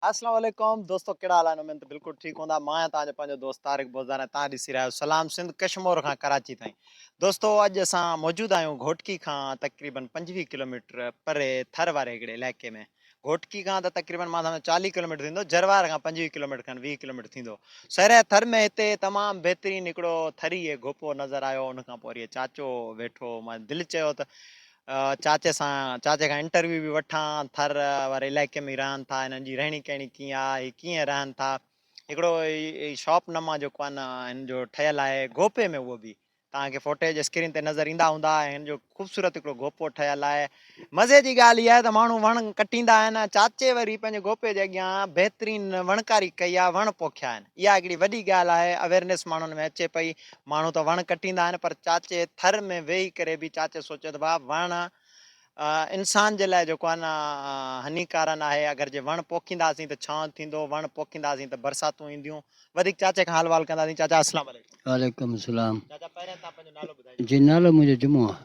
अस्सलाम वालेकुम दोस्तों केड़ा हाल आहिनि उमेद बिल्कुलु ठीकु हूंदा मां आहियां तव्हांजो पंहिंजो दोस्त तारिक बोज़ार ऐं तव्हां ॾिसी रहिया आहियो सलाम सिंध कश्मीर खां कराची ताईं। दोस्तों अॼु असां मौजूदु आहियूं घोटकी खां तक़रीबन 25 किलोमीटर परे थर वारे हिकिड़े इलाइक़े में। घोटकी खां त तक़रीबन मां सम्झां 40 किलोमीटर थींदो, जरवार खां 25 किलोमीटर खनि 20 किलोमीटर थींदो। सर थर में हिते तमामु बहितरीनु हिकिड़ो थरी घोपो नज़र आयो। उन खां पोइ वरी चाचो वेठो, मां दिलि चयो त चाचे खां इंटरव्यू बि वठां, थर वारे इलाइक़े में रहनि था, हिननि जी रहणी कहणी कीअं आहे, कीअं रहनि था। हिकिड़ो शॉप नमा जेको आहे न हिन जो ठहियलु आहे घोपे में, उहो बि तव्हांखे फोटे जे स्क्रीन ते नज़र ईंदा हूंदा। हिन जो ख़ूबसूरत हिकिड़ो घोपो ठहियलु आहे। मज़े जी ॻाल्हि इहा आहे त माण्हू वण कटींदा आहिनि, चाचे वरी पंहिंजे घोपे जे अॻियां बहितरीनु वणकारी कई आहे, वण पोखिया आहिनि। इहा हिकिड़ी वॾी ॻाल्हि आहे, अवेयरनेस माण्हुनि में अचे पई। माण्हू त वण कटींदा आहिनि पर चाचे थर में वेही करे बि चाचे सोचे त भाउ वण इंसान जे लाइ जेको आहे न हानिकारन आहे। अगरि जे वण पोखींदासीं त छांव थींदो, वण पोखींदासीं त बरसातूं ईंदियूं। वधीक चाचे खां हाल वाल कंदासीं। चाचा अस्सलाम वालेकुम। वालेकुम सलाम। चाचा पहिरियों तव्हां पंहिंजो नालो ॿुधाइजो। जी नालो मुंहिंजो जुमो आहे।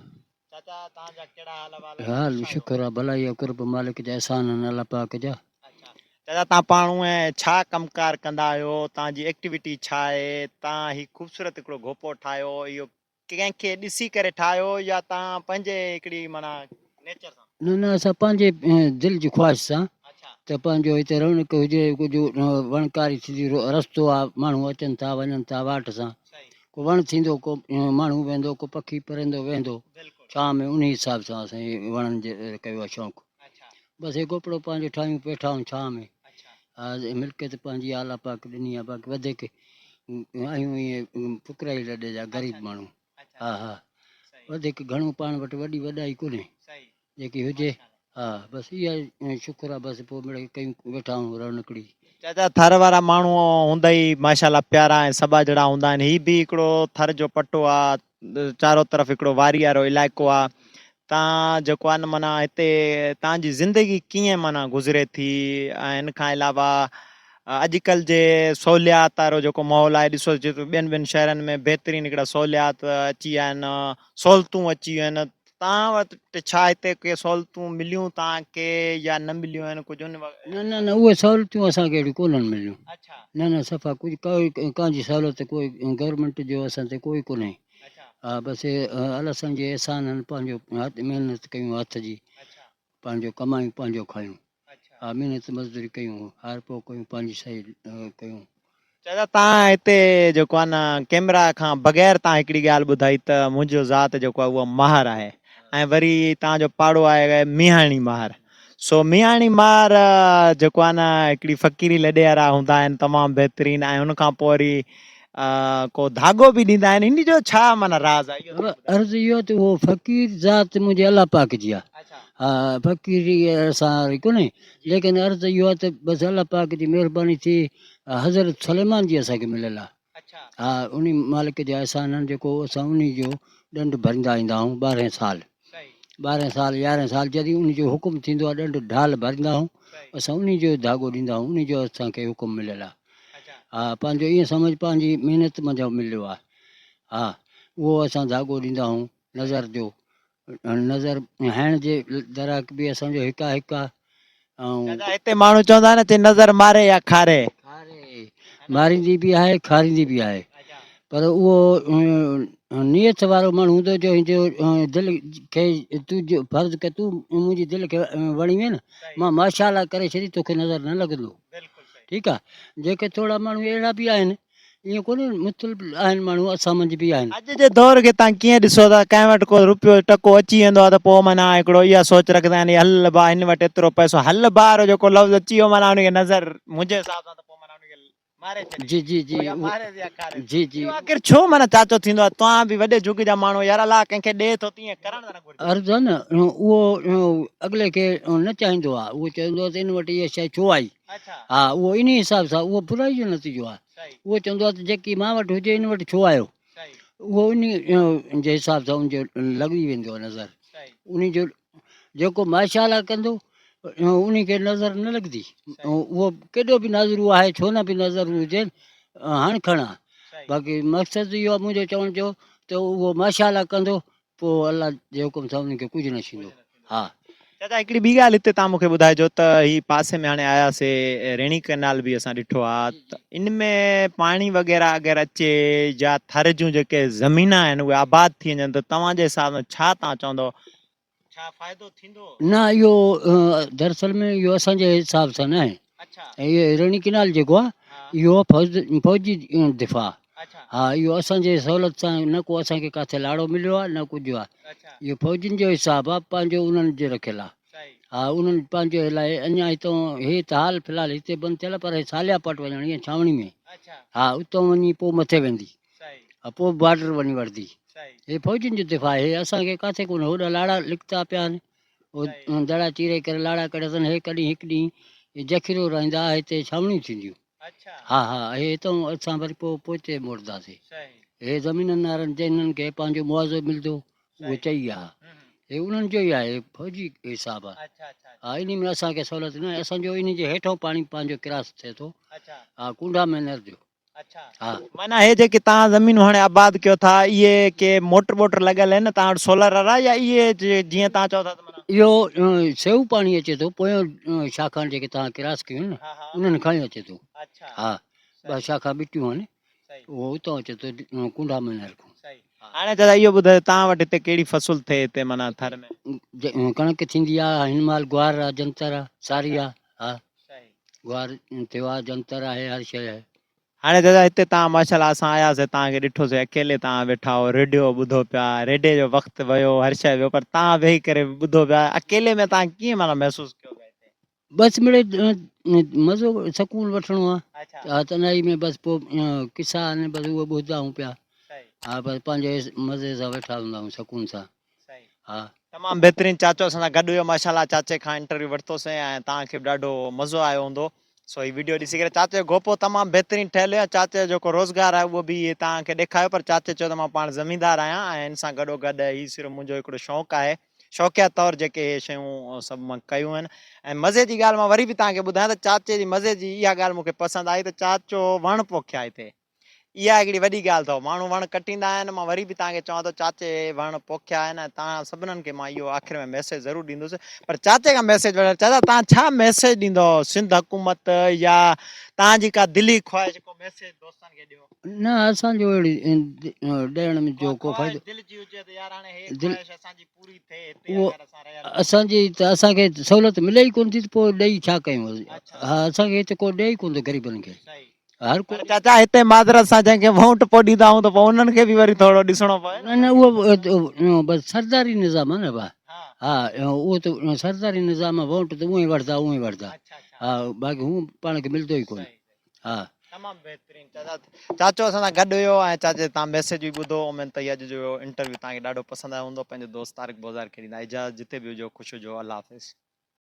चाचा तव्हांजा कहिड़ा हाल वाल आहिनि? हाल शुक्र आहे, भलाई आहे, कुर्ब मालिक जा, एहसान आहिनि अल्लाह पाक जा। अच्छा चाचा तव्हां पाण छा कमकार कंदा आहियो, तव्हांजी एक्टिविटी छा आहे? तव्हां ही ख़ूबसूरत हिकिड़ो घोपो ठाहियो, इहो कंहिंखे ॾिसी करे ठाहियो या तव्हां पंहिंजे हिकिड़ी माना नेचर सां? न न, असां पंहिंजे दिलि जी ख़्वाहिश सां अच्छा त पंहिंजो हिते रौनक हुजे, कुझु वणकारी थींदी, रस्तो आहे, माण्हू अचनि था वञनि था वाट सां, सही को वण थींदो, को माण्हू वेंदो, को पखी परंदो वेंदो बिल्कुलु। छांव में। उन हिसाब सां असां वणनि जे कयो आहे शौक़ु। अच्छा बसि हे गोपड़ो पंहिंजो ठाहियूं, वेठा आहियूं छांव में। अच्छा हा मिल्कियत पंहिंजी आला पाक ॾिनी आहे, बाक़ी वधीक आहियूं ईअं फुकराई लॾे जा ग़रीब माण्हू। अच्छा हा हा, सही वधीक घणो पाण वटि वॾी वॾाई कोन्हे सही जेकी हुजे। हा बसि इहा शुक्र आहे। बसि पोइ मिड़ई कयूं, वेठा आहियूं रौनकड़ी। चाचा थर वारा माण्हू हूंदा ई माशाल्लाह प्यारा ऐं सभा जहिड़ा हूंदा आहिनि। हीअ बि हिकिड़ो थर जो पटो आहे, चारो तरफ़ हिकिड़ो वारी वारो इलाइक़ो आहे। तव्हां जेको आहे न माना हिते तव्हांजी ज़िंदगी कीअं माना गुज़रे थी? ऐं हिन खां अलावा अॼुकल्ह जे सहूलियात वारो जेको माहौल आहे, ॾिसो ॿियनि ॿियनि शहरनि में बहितरीनु हिकिड़ा सहूलियात अची विया आहिनि, सहूलतूं अची वियूं आहिनि। तव्हां वटि छा हिते के सहूलतूं मिलियूं तव्हांखे या न मिलियूं आहिनि कुझु? न न न, उहे सहूलियतूं असांखे अहिड़ियूं कोन्हनि मिलियूं। अच्छा न न, सफ़ा कुझु कोई कंहिंजी सहूलियत कोई गवर्नमेंट जो असां ते कोई कोन्हे। अच्छा हा बसि अलाह सम्झे एहसान आहिनि, पंहिंजो हथ महिनत कयूं, हथ जी अच्छा पंहिंजो कमायूं, पंहिंजो खायूं। अच्छा हा महिनत मज़दूरी कयूं, हार पोइ कयूं, पंहिंजी सही कयूं। चाचा तव्हां हिते जेको आहे न कैमरा खां बग़ैर तव्हां हिकिड़ी ॻाल्हि ॿुधाई त मुंहिंजो ज़ात जेको आहे उहो माहिर आहे, ऐं वरी तव्हांजो पाड़ो आहे मिहाणी माहिर। सो मिहाणी माहिर जेको आहे न हिकिड़ी फ़क़ीरी लॾे वारा हूंदा आहिनि, तमामु बहितरीनु। ऐं उनखां पोइ वरी को धाॻो बि ॾींदा आहिनि, इन जो छा माना राज़ आहे? अर्ज़ु इहो त उहो फ़क़ीर ज़ात मुंहिंजे अलाह पाक जी आहे। अच्छा हा फ़क़ीरी असां वरी कोन्हे, लेकिन अर्ज़ु इहो आहे त बसि अलाह पाक जी महिरबानी थी, हज़रत सलेमान जी असांखे मिलियलु आहे। अच्छा हा उन मालिक जा एहसान आहिनि, जेको असां उन जो ॾंडु भरींदा ईंदा आहियूं 12 साल। सही 12 साल 11 साल जॾहिं उन जो हुकुम थींदो आहे, ॾंडु ढाल भरींदा आहियूं, सही असां उन जो धाॻो ॾींदा आहियूं, उन जो असांखे हुकुम मिलियलु आहे। अच्छा हा पंहिंजो ईअं सम्झ पंहिंजी महिनत मुंहिंजो मिलियो आहे। हा उहो असां धाॻो ॾींदा आहियूं नज़र जो। नज़र हण जे दराक बि असांजो हिकु आहे, हिकु आहे। ऐं चाचा हिते माण्हू चवंदा आहिनि चई नज़र मारे या खारे, खारे मारींदी बि आहे, खारींदी बि आहे। अच्छा पर उहो नियत वारो माण्हू हूंदो जो दिलि खे तूं जो फर्ज़ु के तूं मुंहिंजी दिलि खे वणी वई न, सही मां माशाअल्लाह करे छॾी, तोखे नज़र न लॻंदो। बिल्कुलु सही। ठीकु आहे। जेके थोरा माण्हू अहिड़ा बि आहिनि, ईअं कोन्हे मुख़्तलिफ़ आहिनि माण्हू, असां मंझि बि आहिनि। अॼु जे दौर खे तव्हां कीअं ॾिसो था? कंहिं वटि को रुपयो टको अची वेंदो आहे त पोइ माना हिकिड़ो इहा सोच रखंदा आहिनि हल भा हिन वटि एतिरो पैसो, हल बार जेको लफ़्ज़ अची वियो माना उनखे नज़र मुंहिंजे हिसाब सां त पोइ माना उनखे मारे छॾे। जी जी जी पोइ या मारे या खारे। जी जी इहो आख़िर छो माना चाचो थींदो आहे? तव्हां बि वॾे जुग जा माण्हू, यार अलाह कंहिंखे ॾे थो तीअं करण न घुरिजे। अर्ज़ु आहे न, उहो अॻिले खे न चाहींदो आहे, उहो चवंदो आहे त इन वटि इहा शइ छो आई। अच्छा हा उहो इन हिसाब सां, उहो बुराई जो नतीजो आहे। सही उहो चवंदो आहे त जेकी मां वटि हुजे इन वटि छो आयो। सही उहो उन जे हिसाब सां उनजो लॻी वेंदो आहे नज़र। सही उन जो जेको माशाअल्लाह कंदो उन खे नज़र न लॻंदी। उहो केॾो बि नज़रू आहे, छो न बि नज़र हुजे, हाणे खणा। सही बाक़ी मक़सदु इहो आहे मुंहिंजो चवण जो त उहो माशाअल्लाह कंदो, पोइ अलाह जे हुकुम सां उनखे कुझु न थींदो। हा चाचा हिकिड़ी ॿी ॻाल्हि हिते तव्हां मूंखे ॿुधाइजो त ही पासे में हाणे आयासीं रेणी कैनाल बि असां ॾिठो आहे त इन में पाणी वग़ैरह अगरि अचे या थर जूं जेके ज़मीन आहिनि उहे आबाद थी वञनि त तव्हांजे हिसाब सां छा तव्हां चवंदव छा फ़ाइदो थींदो? न इहो दरअसल में इहो असांजे हिसाब सां न आहे अच्छा इहो रेणी किनाल जेको आहे हा इहो फौजी दिफ़ा अच्छा हा इहो असांजे सहूलियत सां न को असांखे किथे लाड़ो मिलियो आहे न कुझु आहे अच्छा इहो फौजियुनि जो हिसाबु आहे पंहिंजो उन्हनि जे रखियल आहे सही हा उन्हनि पंहिंजे लाइ अञा हितां हे त हाल फ़िलहालु हिते बंदि थियल पर सालिया पट वञण ईअं छावणी में अच्छा हा उतां वञी पोइ मथे वेंदी सही हा पोइ बॉर्डर वञी वठंदी सही हे फौजियुनि जो दिफ़ा आहे हे असांखे किथे कोन्हे होॾा लाड़ा लिकता पिया आहिनि सही दड़ा चीरे करे लाड़ा कढिया अथनि हे कॾहिं हिकु ॾींहुं हे जखीरो रहंदा हिते छावणियूं थींदियूं अच्छा हा हा हे हितां असां वरी पोइ पोइते मोड़ंदासीं सही हे ज़मीननि वारनि जिन्हनि खे पंहिंजो मुआवज़ो मिलंदो उहो चई आहे हे उन्हनि जो ई आहे हे फौजी हिसाबु आहे अच्छा अच्छा हा इन में असांखे सहूलियत न आहे असांजो इन जे हेठों पाणी पंहिंजो क्रॉस थिए थो अच्छा हा कुंडा में न जो अच्छा हा माना हे जेके तव्हां ज़मीनूं हाणे आबाद कयो था इहे के मोटर वोटर लॻल आहिनि तव्हां वटि सोलर वारा या इहे जीअं तव्हां चओ था त माना इहो सेऊ पाणी अचे थो पोयों शाखाऊं जेके तव्हां क्रॉस कयूं न हा हा उन्हनि खां ई अचे थो अच्छा हा ॿ सही शाखा ॿिटियूं आहिनि सही उहो उतां अचे थो कुंडा में न रखूं सही हाणे दादा इहो ॿुधायो तव्हां वटि हिते कहिड़ी फसल थिए हिते माना थर में कणक थींदी आहे हिन महिल ग्वार आहे जंतर आहे सारी अच्छा आहे हा सही ग्वार थियो आहे जंतर आहे हर शइ आहे हाणे दादा हिते तव्हां माशाल्लाह असां आयासीं तव्हांखे ॾिठोसीं अकेले तव्हां वेठा हो रेडियो ॿुधो पिया रेडियो जो वक़्तु वियो हर शइ वियो पर तव्हां वेही करे ॿुधो पिया अकेले में तव्हां कीअं माना महसूसु कयो पिया हिते बसि मिड़े मज़ो सुकून वठिणो आहे अच्छा हा तनाई में बसि पोइ किसा आहिनि बसि उहे ॿुधंदा आहियूं पिया सही हा बसि पंहिंजे मज़े सां वेठा हूंदा आहियूं सुकून सां सही हा तमामु बहितरीनु चाचो असां सां गॾु हुयो माशाल्लाह चाचे खां इंटरव्यू वरितोसीं ऐं तव्हांखे बि ॾाढो मज़ो आयो हूंदो सो ही वीडियो ॾिसी करे चाचे जो गोपो तमामु बहितरीनु ठहियलु आहे चाचे जो जेको रोज़गार आहे उहो बि तव्हांखे ॾेखारियो पर चाचे चयो त मां पाण ज़मीनदार आहियां ऐं हिन सां गॾोगॾु ही सिर्फ़ु मुंहिंजो हिकिड़ो शौक़ु आहे शौक़िया तौरु जेके हे शयूं सभु मां कयूं आहिनि ऐं मज़े जी ॻाल्हि मां वरी बि तव्हांखे ॿुधायां त चाचे जी मज़े जी इहा ॻाल्हि मूंखे पसंदि आई त चाचो वण पोखिया हिते इहा हिकिड़ी वॾी ॻाल्हि अथव माण्हू वण कटींदा आहिनि मां वरी बि तव्हांखे चवां थो चाचे वण पोखिया आहिनि ऐं तव्हां सभिनीनि खे मां इहो आख़िर में मैसेज ज़रूरु ॾींदुसि पर चाचे खां मैसेज वठो चाचा तव्हां छा मैसेज ॾींदव सिंध हुकूमत या तव्हांजी का दिली ख़्वाहिश को मैसेज दोस्तनि खे ॾियो न असांजो अहिड़ी ॾियण में जो को ख़्वाहिश फ़ाइदो दिलि जी हुजे त यार हाणे हे दिलि ख़्वाहिश असांजी पूरी थिए हिते उहो अगरि असां रहियल असांजी त असांखे सहूलियत मिले ई कोन थी त पोइ ॾेई छा कयूं अच्छा हा असांखे हिते को ॾे ई कोन थो ग़रीबनि खे सही हर को पर चाचा हिते मादरत सां जंहिंखे वोट पोइ ॾींदा आहियूं त पोइ उन्हनि खे बि वरी थोरो ॾिसणो पए न न उहो बसि सरदारी निज़ाम आहे न भाउ हा हा उहो त सरदारी निज़ाम आहे वोट त उअं ई वठंदा उअं ई वठंदा अच्छा अच्छा हा बाक़ी हू पाण खे मिलंदो ई कोन सही हा तमामु बहितरीनु चाचा चाचो असां सां गॾु हुयो ऐं चाचे तव्हां मैसेज बि ॿुधो उमेद त अॼु जो इंटरव्यू तव्हांखे ॾाढो पसंदि आयो हूंदो पंहिंजे दोस्त तारिक बोज़ार खे ॾींदा इजाज़त जिते बि हुजो ख़ुशि हुजो अल्लाह हाफ़िज़